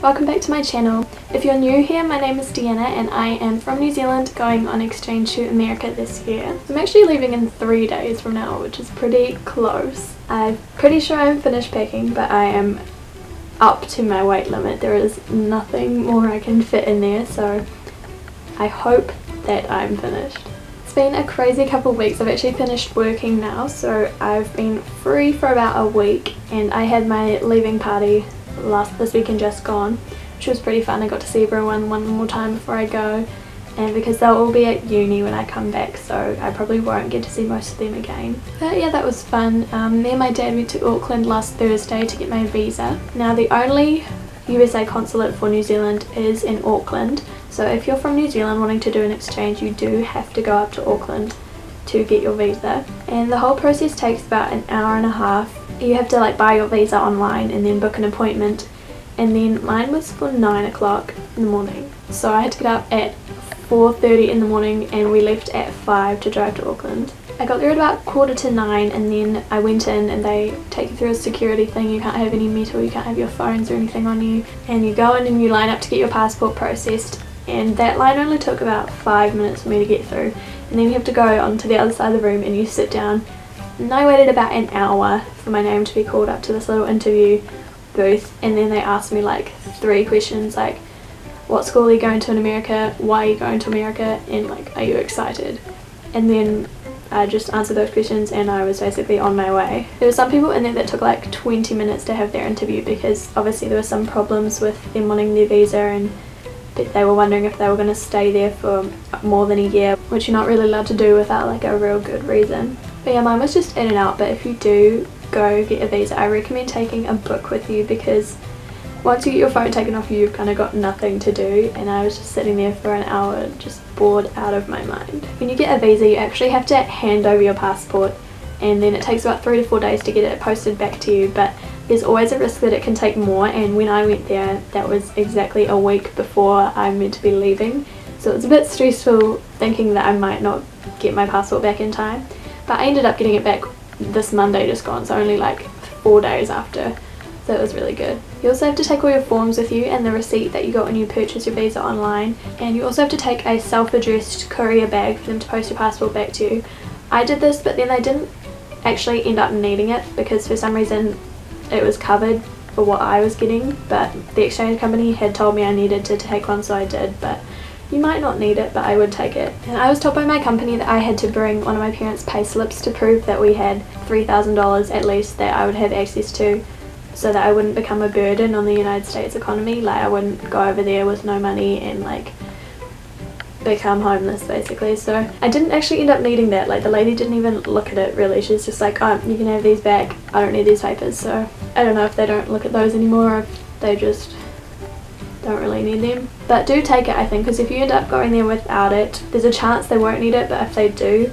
Welcome back to my channel. If you're new here, my name is Deanna and I am from New Zealand going on exchange to America this year. I'm actually leaving in 3 days from now, which is pretty close. I'm pretty sure I'm finished packing, but I am up to my weight limit. There is nothing more I can fit in there, so I hope that I'm finished. It's been a crazy couple of weeks. I've actually finished working now, so I've been free for about a week, and I had my leaving party this weekend just gone, which was pretty fun. I got to see everyone one more time before I go, and because they'll all be at uni when I come back, so I probably won't get to see most of them again. But yeah, that was fun. Me and my dad went to Auckland last Thursday to get my visa. Now the only USA consulate for New Zealand is in Auckland, so if you're from New Zealand wanting to do an exchange, you do have to go up to Auckland to get your visa, and the whole process takes about an hour and a half. You have to buy your visa online and then book an appointment, and then mine was for 9 o'clock in the morning, so I had to get up at 4:30 in the morning and we left at 5 to drive to Auckland. I got there at about 8:45, and then I went in and they take you through a security thing. You can't have any metal, you can't have your phones or anything on you, and you go in and you line up to get your passport processed, and that line only took about 5 minutes for me to get through. And then you have to go onto the other side of the room and you sit down, and I waited about an hour for my name to be called up to this little interview booth, and then they asked me 3 questions, like what school are you going to in America, why are you going to America, and are you excited? And then I just answered those questions and I was basically on my way. There were some people in there that took 20 minutes to have their interview, because obviously there were some problems with them wanting their visa, and they were wondering if they were going to stay there for more than a year, which you're not really allowed to do without a real good reason. But yeah, mine was just in and out. But if you do go get a visa, I recommend taking a book with you, because once you get your phone taken off you, you've kind of got nothing to do, and I was just sitting there for an hour just bored out of my mind. When you get a visa, you actually have to hand over your passport, and then it takes about 3 to 4 days to get it posted back to you, but there's always a risk that it can take more, and when I went there that was exactly a week before I'm meant to be leaving, so it was a bit stressful thinking that I might not get my passport back in time. But I ended up getting it back this Monday just gone, so only 4 days after, so it was really good. You also have to take all your forms with you and the receipt that you got when you purchase your visa online, and you also have to take a self-addressed courier bag for them to post your passport back to you. I did this, but then I didn't actually end up needing it, because for some reason it was covered for what I was getting, but the exchange company had told me I needed to take one, so I did. But you might not need it, but I would take it. And I was told by my company that I had to bring one of my parents' pay slips to prove that we had $3,000 at least that I would have access to, so that I wouldn't become a burden on the United States economy. I wouldn't go over there with no money and become homeless basically. So I didn't actually end up needing that. The lady didn't even look at it really. She's just like, oh, you can have these back, I don't need these papers. So I don't know if they don't look at those anymore, or if they just don't really need them. But do take it, I think, because if you end up going there without it, there's a chance they won't need it, but if they do,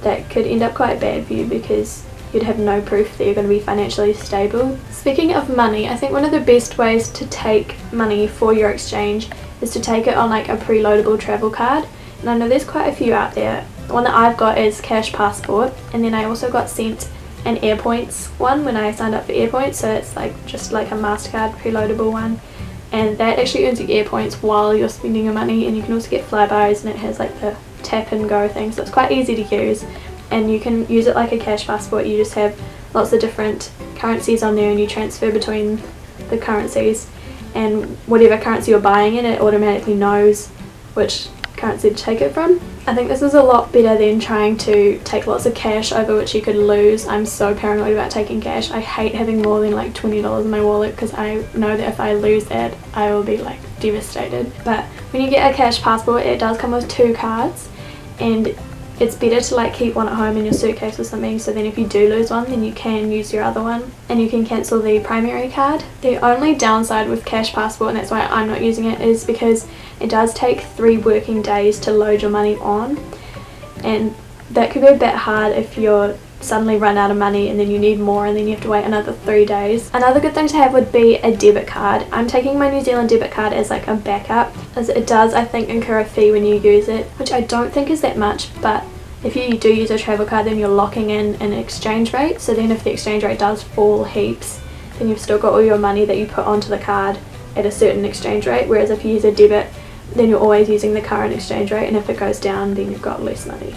that could end up quite bad for you, because you'd have no proof that you're going to be financially stable. Speaking of money, I think one of the best ways to take money for your exchange is to take it on a preloadable travel card, and I know there's quite a few out there. The one that I've got is Cash Passport, and then I also got sent an Airpoints one when I signed up for Airpoints, so it's just a MasterCard preloadable one, and that actually earns you Airpoints while you're spending your money, and you can also get Flybuys, and it has the tap and go thing, so it's quite easy to use, and you can use it like a cash passport. You just have lots of different currencies on there, and you transfer between the currencies, and whatever currency you're buying in, it automatically knows which currency to take it from. I think this is a lot better than trying to take lots of cash over, which you could lose. I'm so paranoid about taking cash. I hate having more than $20 in my wallet, because I know that if I lose that I will be devastated. But when you get a cash passport, it does come with 2 cards, and it's better to keep one at home in your suitcase or something, so then if you do lose one, then you can use your other one and you can cancel the primary card. The only downside with Cash Passport, and that's why I'm not using it, is because it does take 3 working days to load your money on, and that could be a bit hard if you're suddenly run out of money and then you need more, and then you have to wait another 3 days. Another good thing to have would be a debit card. I'm taking my New Zealand debit card as a backup, as it does, I think, incur a fee when you use it, which I don't think is that much, but if you do use a travel card, then you're locking in an exchange rate, so then if the exchange rate does fall heaps, then you've still got all your money that you put onto the card at a certain exchange rate, whereas if you use a debit, then you're always using the current exchange rate, and if it goes down, then you've got less money.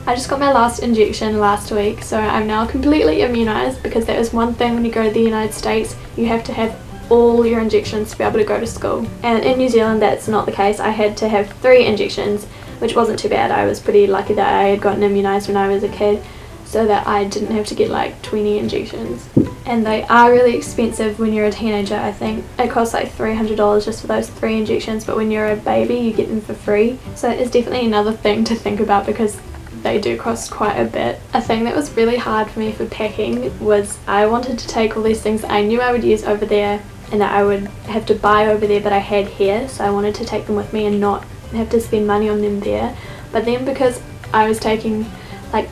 I just got my last injection last week, so I'm now completely immunised, because that is one thing when you go to the United States, you have to have all your injections to be able to go to school. And in New Zealand that's not the case. I had to have 3 injections, which wasn't too bad. I was pretty lucky that I had gotten immunised when I was a kid, so that I didn't have to get like 20 injections. And they are really expensive when you're a teenager. I think it costs like $300 just for those 3 injections, but when you're a baby you get them for free. So it's definitely another thing to think about, because they do cost quite a bit. A thing that was really hard for me for packing was I wanted to take all these things that I knew I would use over there and that I would have to buy over there but I had here, so I wanted to take them with me and not have to spend money on them there. But then because I was taking like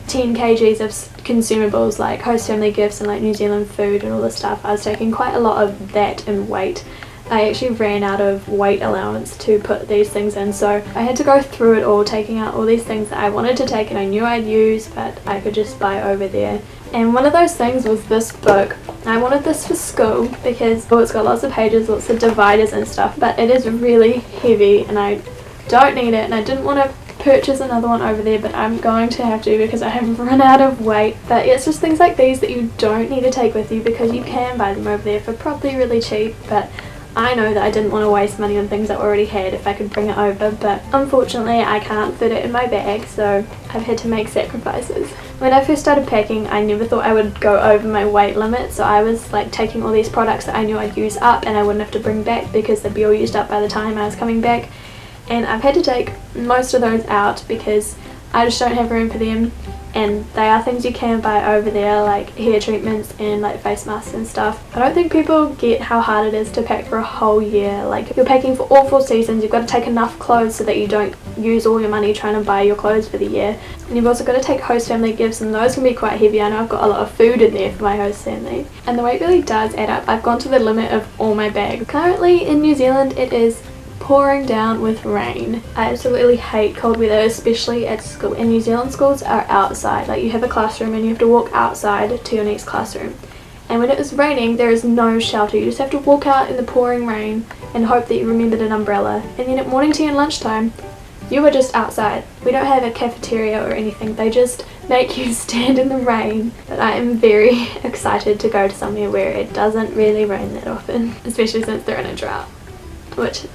10 kgs of consumables like host family gifts and like New Zealand food and all this stuff, I was taking quite a lot of that in weight. I actually ran out of weight allowance to put these things in, so I had to go through it all, taking out all these things that I wanted to take and I knew I'd use but I could just buy over there. And one of those things was this book. I wanted this for school because it's got lots of pages, lots of dividers and stuff, but it is really heavy and I don't need it, and I didn't want to purchase another one over there, but I'm going to have to because I have run out of weight. But it's just things like these that you don't need to take with you, because you can buy them over there for probably really cheap, but I know that I didn't want to waste money on things I already had if I could bring it over, but unfortunately I can't fit it in my bag, so I've had to make sacrifices. When I first started packing, I never thought I would go over my weight limit, so I was like taking all these products that I knew I'd use up and I wouldn't have to bring back because they'd be all used up by the time I was coming back. And I've had to take most of those out because I just don't have room for them, and they are things you can buy over there, like hair treatments and like face masks and stuff. I don't think people get how hard it is to pack for a whole year. Like, you're packing for all 4 seasons, you've got to take enough clothes so that you don't use all your money trying to buy your clothes for the year, and you've also got to take host family gifts, and those can be quite heavy. I know I've got a lot of food in there for my host family, and the weight really does add up. I've gone to the limit of all my bags. Currently in New Zealand it is pouring down with rain. I absolutely hate cold weather, especially at school. In New Zealand, schools are outside. Like, you have a classroom and you have to walk outside to your next classroom. And when it is raining, there is no shelter. You just have to walk out in the pouring rain and hope that you remembered an umbrella. And then at morning tea and lunchtime, you are just outside. We don't have a cafeteria or anything. They just make you stand in the rain. But I am very excited to go to somewhere where it doesn't really rain that often, especially since they're in a drought, which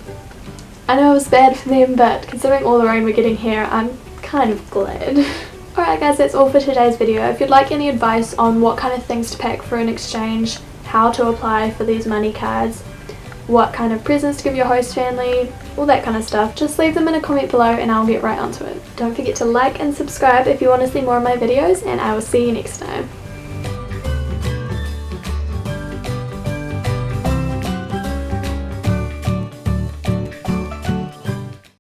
I know it was bad for them, but considering all the rain we're getting here, I'm kind of glad. Alright guys, that's all for today's video. If you'd like any advice on what kind of things to pack for an exchange, how to apply for these money cards, what kind of presents to give your host family, all that kind of stuff, just leave them in a comment below and I'll get right onto it. Don't forget to like and subscribe if you want to see more of my videos, and I will see you next time.